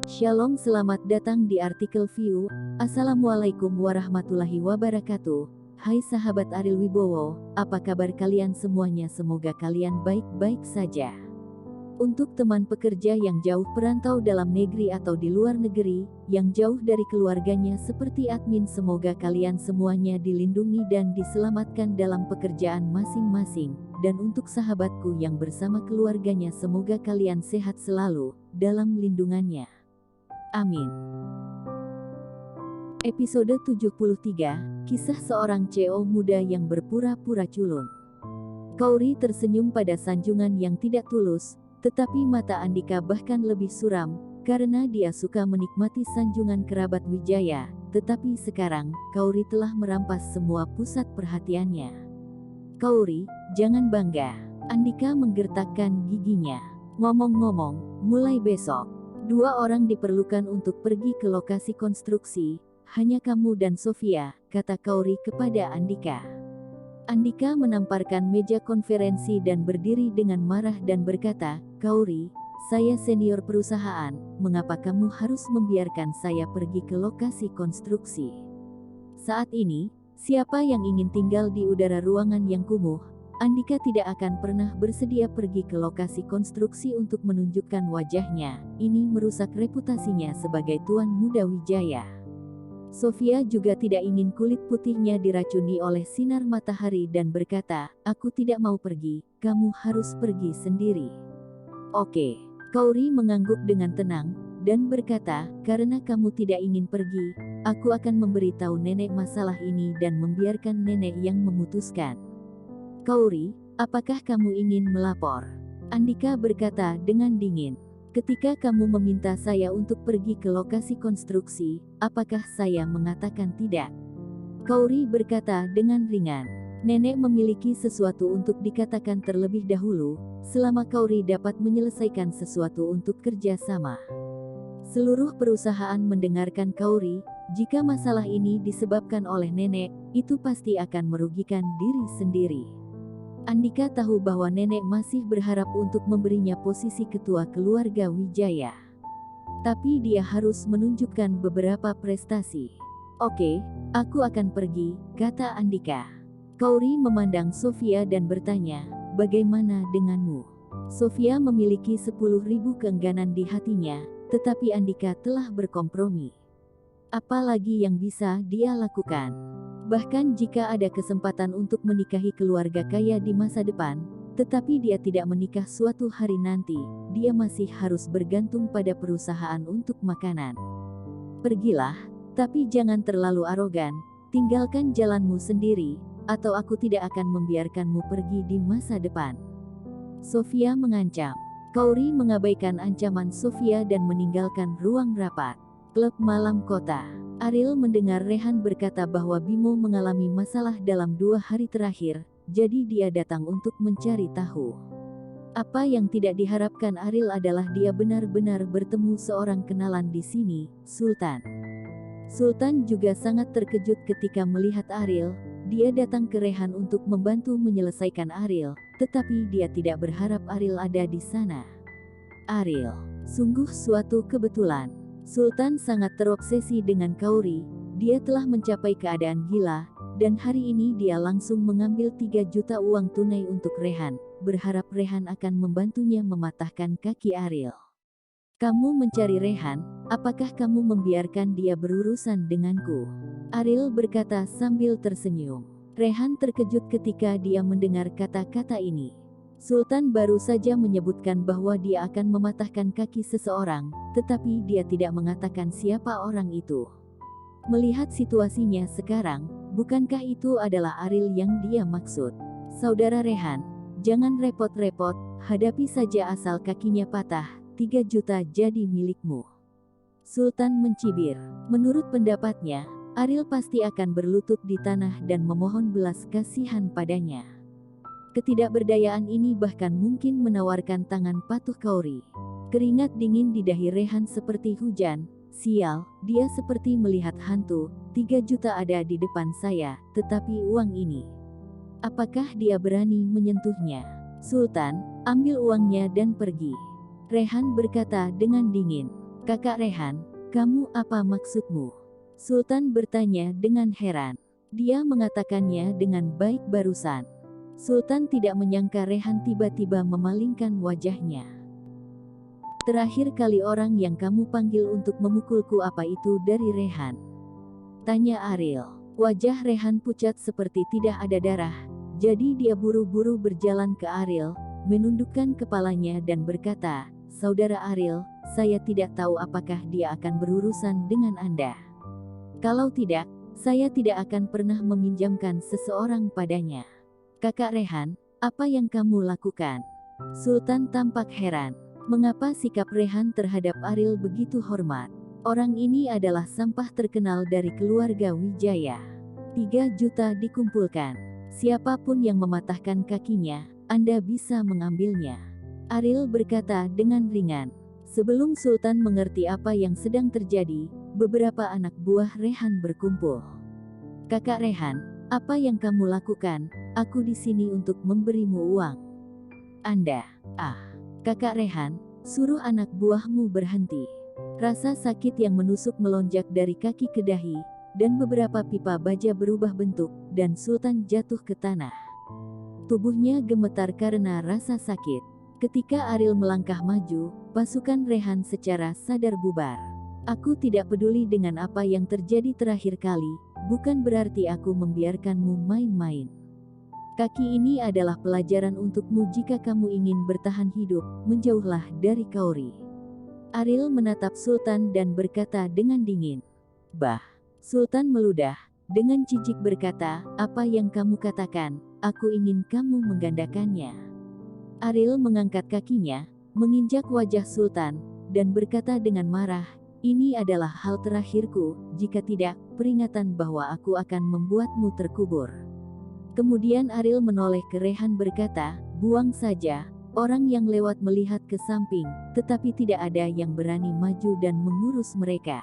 Shalom, selamat datang di artikel View. Assalamualaikum warahmatullahi wabarakatuh. Hai sahabat Ariel Wibowo, apa kabar kalian semuanya? Semoga kalian baik-baik saja. Untuk teman pekerja yang jauh perantau dalam negeri atau di luar negeri, yang jauh dari keluarganya seperti admin, semoga kalian semuanya dilindungi dan diselamatkan dalam pekerjaan masing-masing. Dan untuk sahabatku yang bersama keluarganya, semoga kalian sehat selalu dalam lindungannya. Amin. Episode 73, kisah seorang CEO muda yang berpura-pura culun. Kauri tersenyum pada sanjungan yang tidak tulus, tetapi mata Andika bahkan lebih suram, karena dia suka menikmati sanjungan kerabat Wijaya. Tetapi sekarang, Kauri telah merampas semua pusat perhatiannya. Kauri, jangan bangga. Andika menggertakkan giginya. Ngomong-ngomong, mulai besok, 2 orang diperlukan untuk pergi ke lokasi konstruksi, hanya kamu dan Sofia, kata Kauri kepada Andika. Andika menamparkan meja konferensi dan berdiri dengan marah dan berkata, Kauri, saya senior perusahaan, mengapa kamu harus membiarkan saya pergi ke lokasi konstruksi? Saat ini, siapa yang ingin tinggal di udara ruangan yang kumuh? Andika tidak akan pernah bersedia pergi ke lokasi konstruksi untuk menunjukkan wajahnya. Ini merusak reputasinya sebagai tuan muda Wijaya. Sofia juga tidak ingin kulit putihnya diracuni oleh sinar matahari dan berkata, aku tidak mau pergi, kamu harus pergi sendiri. Oke, Kauri mengangguk dengan tenang, dan berkata, karena kamu tidak ingin pergi, aku akan memberitahu nenek masalah ini dan membiarkan nenek yang memutuskan. Kauri, apakah kamu ingin melapor? Andika berkata dengan dingin. Ketika kamu meminta saya untuk pergi ke lokasi konstruksi, apakah saya mengatakan tidak? Kauri berkata dengan ringan. Nenek memiliki sesuatu untuk dikatakan terlebih dahulu, selama Kauri dapat menyelesaikan sesuatu untuk kerja sama. Seluruh perusahaan mendengarkan Kauri, jika masalah ini disebabkan oleh nenek, itu pasti akan merugikan diri sendiri. Andika tahu bahwa nenek masih berharap untuk memberinya posisi ketua keluarga Wijaya. Tapi dia harus menunjukkan beberapa prestasi. Oke, aku akan pergi, kata Andika. Kauri memandang Sofia dan bertanya, bagaimana denganmu? Sofia memiliki 10.000 keengganan di hatinya, tetapi Andika telah berkompromi. Apalagi yang bisa dia lakukan? Bahkan jika ada kesempatan untuk menikahi keluarga kaya di masa depan, tetapi dia tidak menikah suatu hari nanti, dia masih harus bergantung pada perusahaan untuk makanan. Pergilah, tapi jangan terlalu arogan, tinggalkan jalanmu sendiri, atau aku tidak akan membiarkanmu pergi di masa depan. Sofia mengancam. Kauri mengabaikan ancaman Sofia dan meninggalkan ruang rapat. Klub malam kota. Ariel mendengar Rehan berkata bahwa Bimo mengalami masalah dalam 2 hari terakhir, jadi dia datang untuk mencari tahu. Apa yang tidak diharapkan Ariel adalah dia benar-benar bertemu seorang kenalan di sini, Sultan. Sultan juga sangat terkejut ketika melihat Ariel. Dia datang ke Rehan untuk membantu menyelesaikan Ariel, tetapi dia tidak berharap Ariel ada di sana. Ariel, sungguh suatu kebetulan. Sultan sangat terobsesi dengan Kauri, dia telah mencapai keadaan gila, dan hari ini dia langsung mengambil 3 juta uang tunai untuk Rehan, berharap Rehan akan membantunya mematahkan kaki Ariel. Kamu mencari Rehan, apakah kamu membiarkan dia berurusan denganku? Ariel berkata sambil tersenyum. Rehan terkejut ketika dia mendengar kata-kata ini. Sultan baru saja menyebutkan bahwa dia akan mematahkan kaki seseorang, tetapi dia tidak mengatakan siapa orang itu. Melihat situasinya sekarang, bukankah itu adalah Ariel yang dia maksud? Saudara Rehan, jangan repot-repot, hadapi saja asal kakinya patah, 3 juta jadi milikmu. Sultan mencibir. Menurut pendapatnya, Ariel pasti akan berlutut di tanah dan memohon belas kasihan padanya. Ketidakberdayaan ini bahkan mungkin menawarkan tangan patuh Kauri. Keringat dingin di dahi Rehan seperti hujan. Sial, dia seperti melihat hantu. 3 juta ada di depan saya, tetapi uang ini. Apakah dia berani menyentuhnya? Sultan, ambil uangnya dan pergi. Rehan berkata dengan dingin. Kakak Rehan, kamu apa maksudmu? Sultan bertanya dengan heran. Dia mengatakannya dengan baik barusan. Sultan tidak menyangka Rehan tiba-tiba memalingkan wajahnya. Terakhir kali orang yang kamu panggil untuk memukulku apa itu dari Rehan? Tanya Ariel. Wajah Rehan pucat seperti tidak ada darah. Jadi dia buru-buru berjalan ke Ariel, menundukkan kepalanya dan berkata, Saudara Ariel, saya tidak tahu apakah dia akan berurusan dengan Anda. Kalau tidak, saya tidak akan pernah meminjamkan seseorang padanya. Kakak Rehan, apa yang kamu lakukan? Sultan tampak heran. Mengapa sikap Rehan terhadap Ariel begitu hormat? Orang ini adalah sampah terkenal dari keluarga Wijaya. 3 juta dikumpulkan. Siapapun yang mematahkan kakinya, Anda bisa mengambilnya. Ariel berkata dengan ringan. Sebelum Sultan mengerti apa yang sedang terjadi, beberapa anak buah Rehan berkumpul. Kakak Rehan, apa yang kamu lakukan? Aku di sini untuk memberimu uang. Anda, Kakak Rehan, suruh anak buahmu berhenti. Rasa sakit yang menusuk melonjak dari kaki ke dahi, dan beberapa pipa baja berubah bentuk, dan Sultan jatuh ke tanah. Tubuhnya gemetar karena rasa sakit. Ketika Ariel melangkah maju, pasukan Rehan secara sadar bubar. Aku tidak peduli dengan apa yang terjadi terakhir kali, bukan berarti aku membiarkanmu main-main. Kaki ini adalah pelajaran untukmu jika kamu ingin bertahan hidup, menjauhlah dari Kauri. Ariel menatap Sultan dan berkata dengan dingin. Bah! Sultan meludah, dengan jijik berkata, apa yang kamu katakan, aku ingin kamu menggandakannya. Ariel mengangkat kakinya, menginjak wajah Sultan, dan berkata dengan marah, ini adalah hal terakhirku, jika tidak, peringatan bahwa aku akan membuatmu terkubur. Kemudian Ariel menoleh ke Rehan berkata, buang saja, orang yang lewat melihat ke samping, tetapi tidak ada yang berani maju dan mengurus mereka.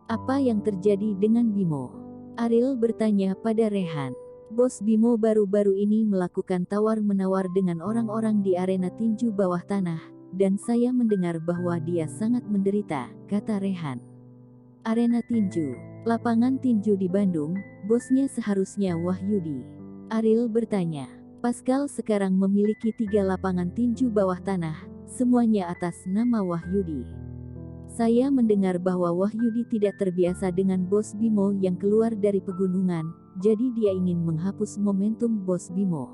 Apa yang terjadi dengan Bimo? Ariel bertanya pada Rehan. Bos Bimo baru-baru ini melakukan tawar-menawar dengan orang-orang di arena tinju bawah tanah, dan saya mendengar bahwa dia sangat menderita, kata Rehan. Arena tinju, lapangan tinju di Bandung, bosnya seharusnya Wahyudi. Ariel bertanya. Pascal sekarang memiliki 3 lapangan tinju bawah tanah, semuanya atas nama Wahyudi. Saya mendengar bahwa Wahyudi tidak terbiasa dengan Bos Bimo yang keluar dari pegunungan, jadi dia ingin menghapus momentum Bos Bimo.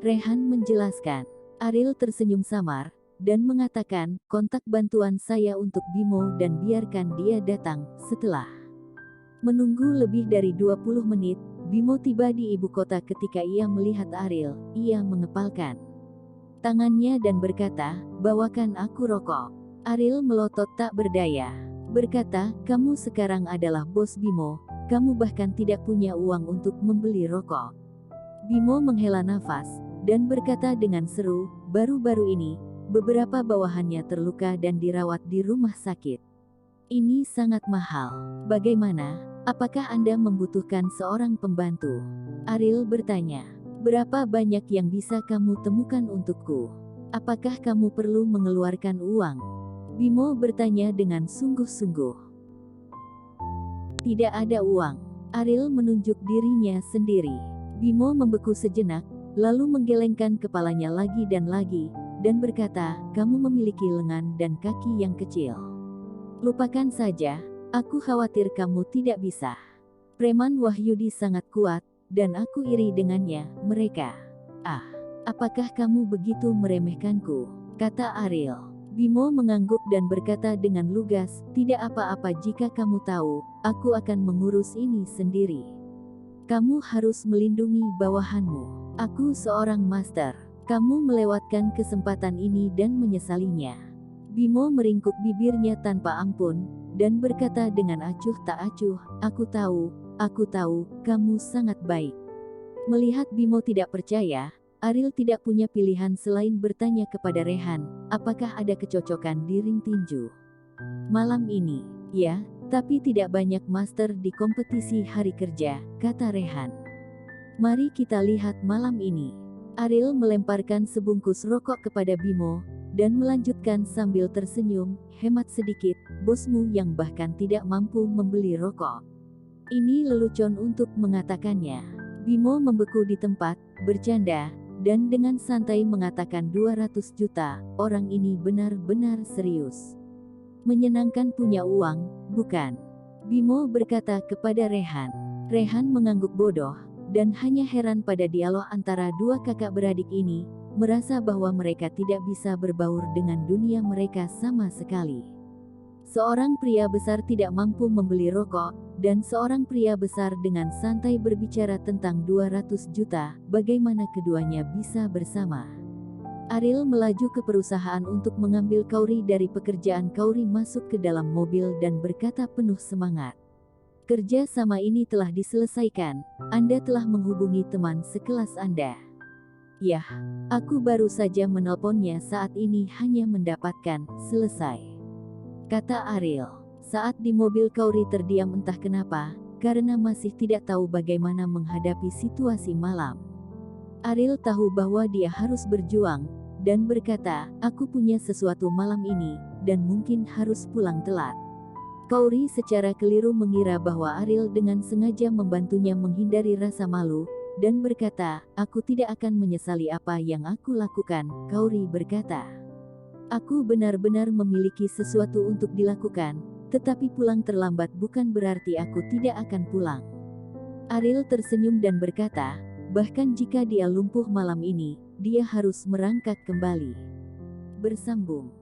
Rehan menjelaskan. Ariel tersenyum samar, dan mengatakan, kontak bantuan saya untuk Bimo dan biarkan dia datang. Setelah menunggu lebih dari 20 menit, Bimo tiba di ibu kota. Ketika ia melihat Ariel, ia mengepalkan tangannya dan berkata, bawakan aku rokok. Ariel melotot tak berdaya. Berkata, kamu sekarang adalah Bos Bimo, kamu bahkan tidak punya uang untuk membeli rokok. Bimo menghela nafas, dan berkata dengan seru, baru-baru ini, beberapa bawahannya terluka dan dirawat di rumah sakit. Ini sangat mahal. Bagaimana? Apakah Anda membutuhkan seorang pembantu? Ariel bertanya. Berapa banyak yang bisa kamu temukan untukku? Apakah kamu perlu mengeluarkan uang? Bimo bertanya dengan sungguh-sungguh. Tidak ada uang. Ariel menunjuk dirinya sendiri. Bimo membeku sejenak, lalu menggelengkan kepalanya lagi, dan berkata, kamu memiliki lengan dan kaki yang kecil. Lupakan saja. Aku khawatir kamu tidak bisa. Preman Wahyudi sangat kuat, dan aku iri dengannya, mereka. Apakah kamu begitu meremehkanku? Kata Ariel. Bimo mengangguk dan berkata dengan lugas, tidak apa-apa jika kamu tahu, aku akan mengurus ini sendiri. Kamu harus melindungi bawahanmu. Aku seorang master. Kamu melewatkan kesempatan ini dan menyesalinya. Bimo meringkuk bibirnya tanpa ampun, dan berkata dengan acuh tak acuh, aku tahu, kamu sangat baik. Melihat Bimo tidak percaya, Ariel tidak punya pilihan selain bertanya kepada Rehan, apakah ada kecocokan di ring tinju malam ini? Ya, tapi tidak banyak master di kompetisi hari kerja, kata Rehan. Mari kita lihat malam ini. Ariel melemparkan sebungkus rokok kepada Bimo, dan melanjutkan sambil tersenyum, hemat sedikit, bosmu yang bahkan tidak mampu membeli rokok. Ini lelucon untuk mengatakannya. Bimo membeku di tempat, bercanda, dan dengan santai mengatakan 200 juta, orang ini benar-benar serius. Menyenangkan punya uang, bukan? Bimo berkata kepada Rehan. Rehan mengangguk bodoh, dan hanya heran pada dialog antara dua kakak beradik ini, merasa bahwa mereka tidak bisa berbaur dengan dunia mereka sama sekali. Seorang pria besar tidak mampu membeli rokok, dan seorang pria besar dengan santai berbicara tentang 200 juta, bagaimana keduanya bisa bersama? Ariel melaju ke perusahaan untuk mengambil Kauri dari pekerjaan. Kauri masuk ke dalam mobil dan berkata penuh semangat. Kerja sama ini telah diselesaikan, Anda telah menghubungi teman sekelas Anda. Yah, aku baru saja menelponnya saat ini hanya mendapatkan, selesai. Kata Ariel. Saat di mobil Kauri terdiam entah kenapa, karena masih tidak tahu bagaimana menghadapi situasi malam. Ariel tahu bahwa dia harus berjuang, dan berkata, aku punya sesuatu malam ini, dan mungkin harus pulang telat. Kauri secara keliru mengira bahwa Ariel dengan sengaja membantunya menghindari rasa malu, dan berkata, aku tidak akan menyesali apa yang aku lakukan. Kauri berkata, aku benar-benar memiliki sesuatu untuk dilakukan, tetapi pulang terlambat bukan berarti aku tidak akan pulang. Ariel tersenyum dan berkata, bahkan jika dia lumpuh malam ini, dia harus merangkak kembali. Bersambung.